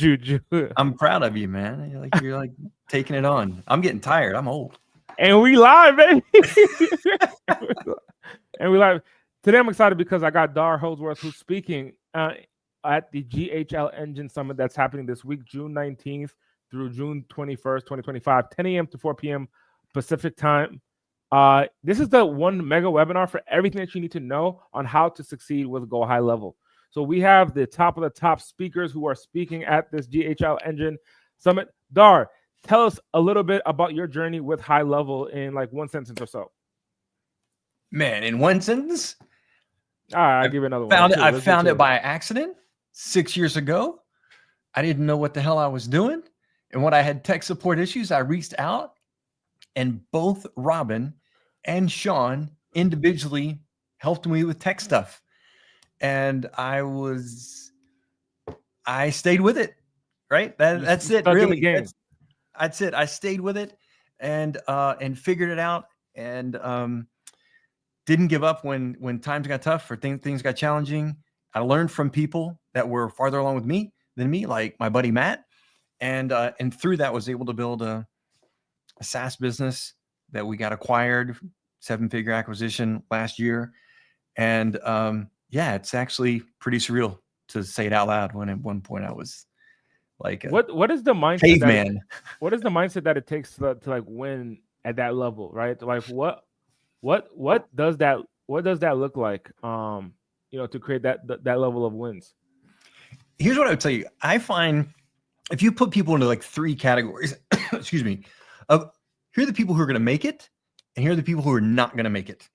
juju. I'm proud of you, man. You're like taking it on. I'm getting tired. I'm old. And we live, baby. And we live. Today I'm excited because I got Dar Holdsworth, who's speaking at the GHLEngine Summit that's happening this week, June 19th through June 21st, 2025, 10 a.m. to 4 p.m. Pacific time. This is the one mega webinar for everything that you need to know on how to succeed with Go High Level. So we have the top of the top speakers who are speaking at this GHLEngine Summit. Dar, tell us a little bit about your journey with HighLevel in like one sentence or so. Man, in one sentence? All right, I'll give you another one. I found it by accident 6 years ago. I didn't know what the hell I was doing. And when I had tech support issues, I reached out, and both Robin and Sean individually helped me with tech stuff. And I stayed with it, right? That's it, really. That's it. I stayed with it and figured it out, and didn't give up when times got tough or things got challenging. I learned from people that were farther along than me, like my buddy Matt, and through that was able to build a SaaS business that we got acquired, 7-figure acquisition last year, and yeah, it's actually pretty surreal to say it out loud. When at one point I was like, what is the mindset? Caveman. What is the mindset that it takes to like win at that level, right? Like what does that look like? To create that level of wins. Here's what I would tell you. I find if you put people into like 3 categories, excuse me, here are the people who are going to make it, and here are the people who are not going to make it.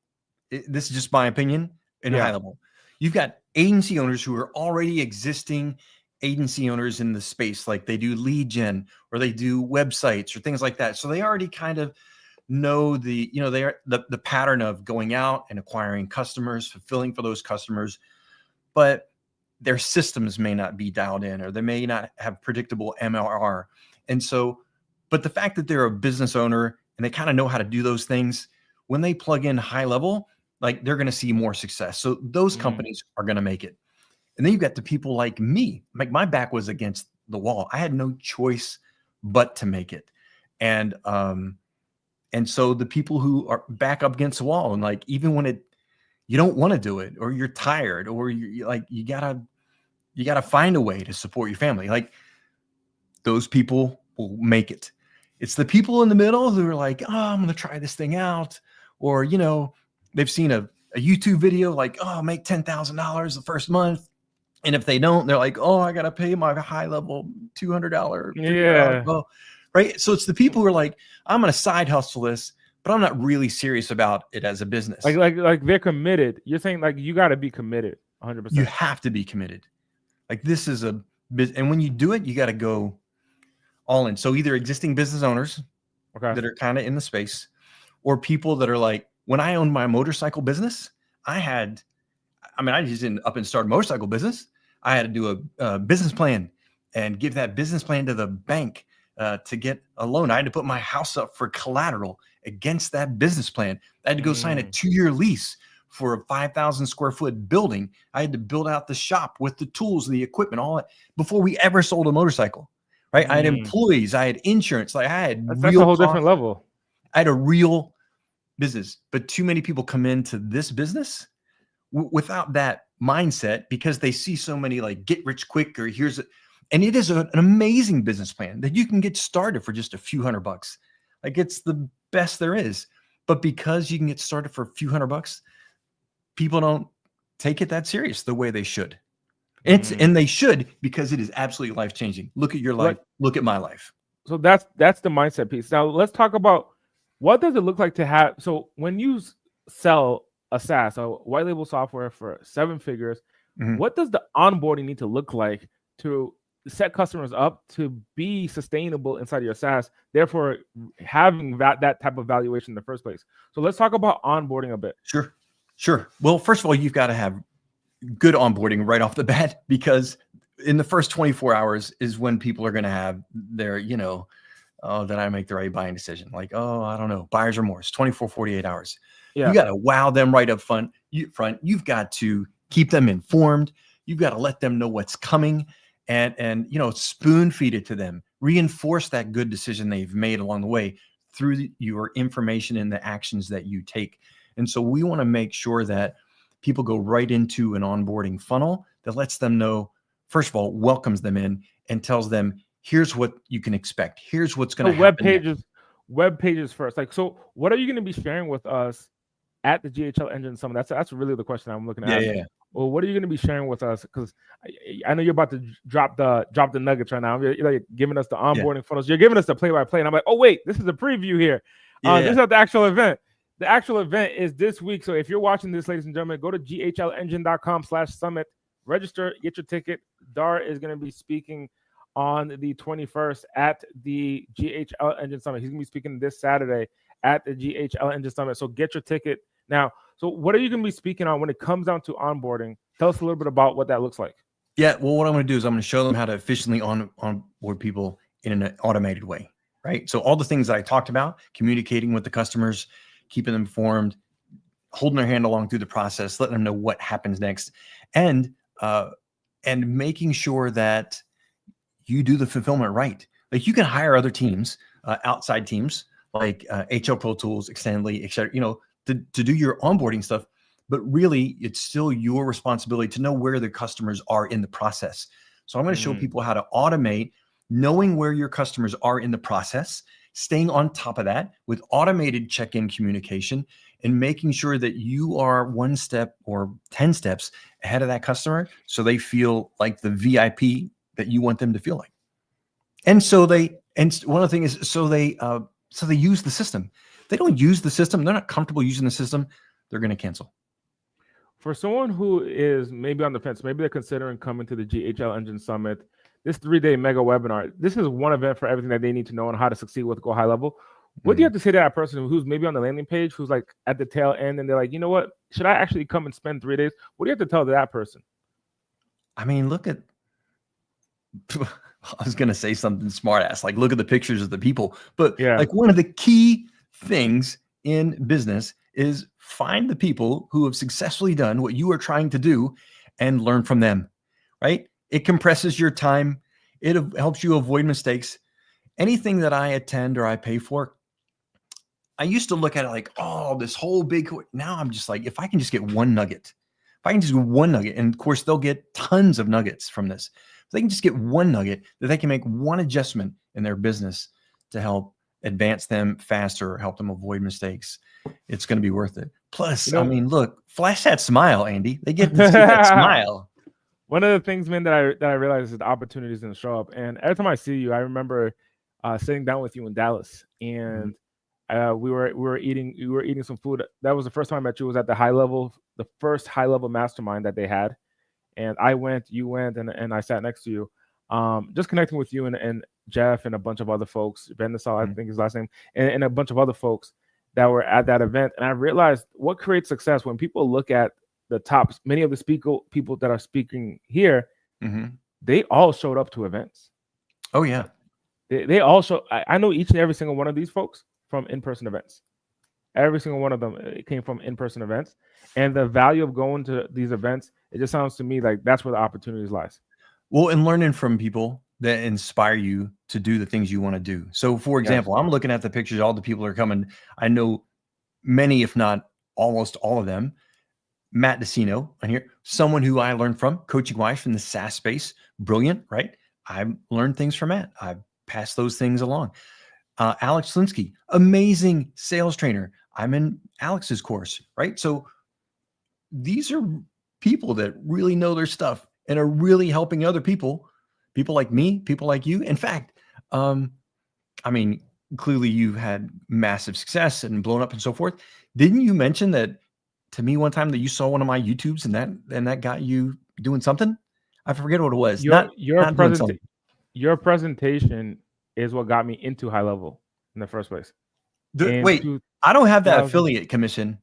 This is just my opinion in high level. You've got agency owners who are already existing agency owners in the space, like they do lead gen or they do websites or things like that. So they already kind of know the pattern of going out and acquiring customers, fulfilling for those customers, but their systems may not be dialed in, or they may not have predictable MRR. And so, but the fact that they're a business owner and they kind of know how to do those things, when they plug in high level, like they're going to see more success. So those companies are going to make it. And then you've got the people like me, like my back was against the wall. I had no choice but to make it. And so the people who are back up against the wall, and like, even when you don't want to do it, or you're tired, or you gotta find a way to support your family, like those people will make it. It's the people in the middle who are like, oh, I'm going to try this thing out. Or, they've seen a YouTube video, like, oh, make $10,000 the first month. And if they don't, they're like, oh, I got to pay my high level $200. Yeah. Well, right. So it's the people who are like, I'm going to side hustle this, but I'm not really serious about it as a business. Like they're committed. You're saying like, you got to be committed 100%. You have to be committed. Like this is a business. And when you do it, you got to go all in. So either existing business owners that are kind of in the space, or people that are like, when I owned my motorcycle business, I just didn't up and start a motorcycle business. I had to do a business plan and give that business plan to the bank to get a loan. I had to put my house up for collateral against that business plan. I had to go sign a 2-year lease for a 5,000 square foot building. I had to build out the shop with the tools, the equipment, all that before we ever sold a motorcycle. Right? I had employees, I had insurance, like I had that's a whole different level. I had a real business, but too many people come into this business without that mindset because they see so many like get rich quick, or and it is an amazing business plan that you can get started for just a few $100. Like it's the best there is. But because you can get started for a few $100, people don't take it that serious the way they should. And they should, because it is absolutely life-changing. Look at your life. Look at my life. So that's the mindset piece. Now let's talk about what does it look like to have. So when you sell a SaaS, a white label software for 7 figures, what does the onboarding need to look like to set customers up to be sustainable inside of your SaaS, therefore having that type of valuation in the first place? So let's talk about onboarding a bit. Sure. Well, first of all, you've got to have good onboarding right off the bat, because in the first 24 hours is when people are going to have their, that I make the right buying decision. Like, I don't know, buyer's remorse, 24, 48 hours. Yeah. You got to wow them right up front. You've got to keep them informed. You've got to let them know what's coming. and spoon feed it to them, reinforce that good decision they've made along the way through your information and the actions that you take. And so we want to make sure that people go right into an onboarding funnel that lets them know, first of all, welcomes them in and tells them, here's what you can expect. Here's what's going to happen. Web pages first. Like, so what are you going to be sharing with us at the GHLEngine Summit? That's really the question I'm looking at. Yeah. Well, what are you going to be sharing with us? Because I know you're about to drop the nuggets right now. You're like giving us the onboarding funnels. You're giving us the play-by-play, and I'm like, oh wait, this is a preview here. This is not the actual event. The actual event is this week. So if you're watching this, ladies and gentlemen, go to GHLEngine.com/summit, register, get your ticket. Dar is going to be speaking on the 21st at the GHLEngine Summit. He's going to be speaking this Saturday at the GHLEngine Summit. So get your ticket now. So what are you going to be speaking on when it comes down to onboarding? Tell us a little bit about what that looks like. Yeah, well, what I'm going to do is I'm going to show them how to efficiently onboard people in an automated way, right? So all the things that I talked about, communicating with the customers, keeping them informed, holding their hand along through the process, letting them know what happens next, and making sure that you do the fulfillment right. Like you can hire other teams, outside teams like HL Pro Tools, Extendly, et cetera, to do your onboarding stuff, but really it's still your responsibility to know where the customers are in the process. So I'm going to show people how to automate, knowing where your customers are in the process, staying on top of that with automated check-in communication, and making sure that you are 1 step or 10 steps ahead of that customer so they feel like the VIP that you want them to feel like. And one of the things is so they use the system. If they don't use the system, they're not comfortable using the system, they're going to cancel. For someone who is maybe on the fence, maybe they're considering coming to the GHLEngine Summit, this 3-day mega webinar, this is one event for everything that they need to know on how to succeed with Go High Level. What do you have to say to that person who's maybe on the landing page, who's like at the tail end, and they're like, you know what, should I actually come and spend 3 days? What do you have to tell that person? I mean, I was going to say something smart ass, like look at the pictures of the people, but like one of the key things in business is find the people who have successfully done what you are trying to do and learn from them, right? It compresses your time. It helps you avoid mistakes. Anything that I attend or I pay for, I used to look at it like, oh, this whole big, now I'm just like, if I can just get one nugget, if I can just get one nugget, and of course they'll get tons of nuggets from this. If they can just get one nugget that they can make one adjustment in their business to help advance them faster or help them avoid mistakes, it's going to be worth it. Plus, I mean, look, flash that smile, Andy. They get to see that smile. One of the things, man, that I realized is the opportunities didn't show up. And every time I see you, I remember sitting down with you in Dallas, and we were eating some food. That was the first time I met you. Was at the the first HighLevel mastermind that they had. And I went, you went, and I sat next to you, just connecting with you and Jeff and a bunch of other folks, Ben Nassau, I think his last name, and a bunch of other folks that were at that event. And I realized what creates success when people look at the tops, many of the people that are speaking here, they all showed up to events. Oh, yeah. They all I know each and every single one of these folks from in-person events. Every single one of them came from in-person events. And the value of going to these events, it just sounds to me like that's where the opportunities lies. Well, and learning from people that inspire you to do the things you want to do. So for example, I'm looking at the pictures, all the people are coming. I know many, if not almost all of them. Matt DeCino on here, someone who I learned from, coaching wise from the SaaS space. Brilliant, right? I learned things from Matt. I passed those things along. Alex Slinsky, amazing sales trainer. I'm in Alex's course, right? So these are people that really know their stuff and are really helping other people like me, people like you. In fact, I mean, clearly you've had massive success and blown up and so forth. Didn't you mention that to me one time that you saw one of my YouTubes and that got you doing something? I forget what it was. Your presentation is what got me into HighLevel in the first place. Wait, I don't have that affiliate commission.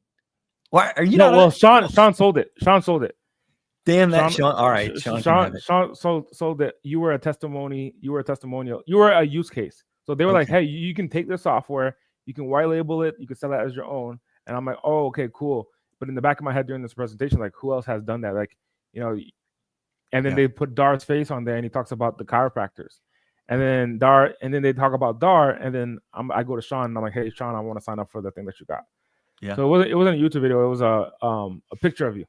Why are you not? Well, Sean sold it. Sean sold it. Damn that, Sean. All right, Sean sold it. You were a testimony. You were a testimonial. You were a use case. So they were like, hey, you can take this software, you can white label it, you can sell it as your own. And I'm like, oh, okay, cool. But in the back of my head during this presentation, like, who else has done that? Like, and then Yeah. they put Dar's face on there, and he talks about the chiropractors. And then they talk about Dar, and then I go to Sean, and I'm like, hey, Sean, I want to sign up for the thing that you got. Yeah. So it wasn't a YouTube video. It was a picture of you.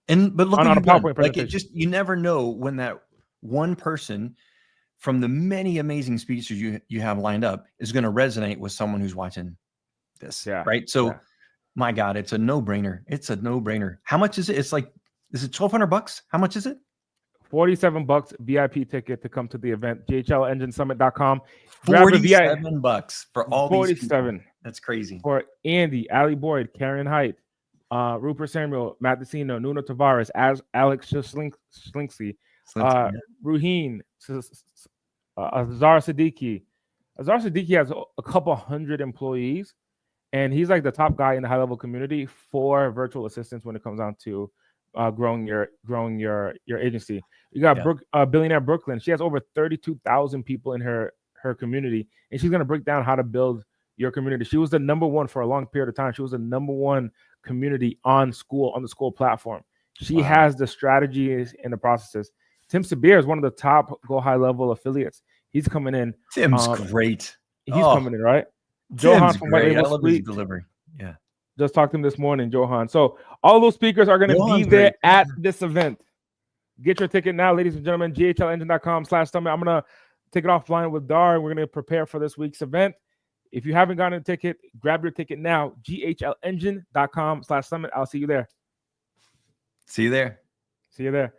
But look on what a you've done. PowerPoint Like, presentation. you never know when that one person from the many amazing speeches you have lined up is going to resonate with someone who's watching this. Yeah. Right. So, Yeah. my God, it's a no-brainer. It's a no-brainer. How much is it? It's like, is it $1,200? How much is it? $47 VIP ticket to come to the event. GHLEngine Grab a $47 for all these people. 47 That's crazy. for Andy, Ali Boyd, Karen Height, Rupert Samuel, Matt Decino, Nuno Tavares, Alex Schlinksy, Ruheen, Azar Siddiqui. Azar Siddiqui has a couple hundred employees, and he's like the top guy in the high-level community for virtual assistants when it comes down to growing your agency. You got Billionaire Brooklyn. She has over 32,000 people in her community, and she's going to break down how to build your community. She was the number one for a long period of time. She was the number one community on the school platform. She has the strategies and the processes. Tim Sabir is one of the top Go High Level affiliates. He's coming in. Tim's great. He's coming in, right? Johan from great. I love his delivery. Yeah. Just talked to him this morning, Johan. So all those speakers are going to be there at this event. Get your ticket now, ladies and gentlemen. GHLEngine.com/summit. I'm going to take it offline with Dar. We're going to prepare for this week's event. If you haven't gotten a ticket, grab your ticket now. GHLEngine.com/summit. I'll see you there. See you there. See you there.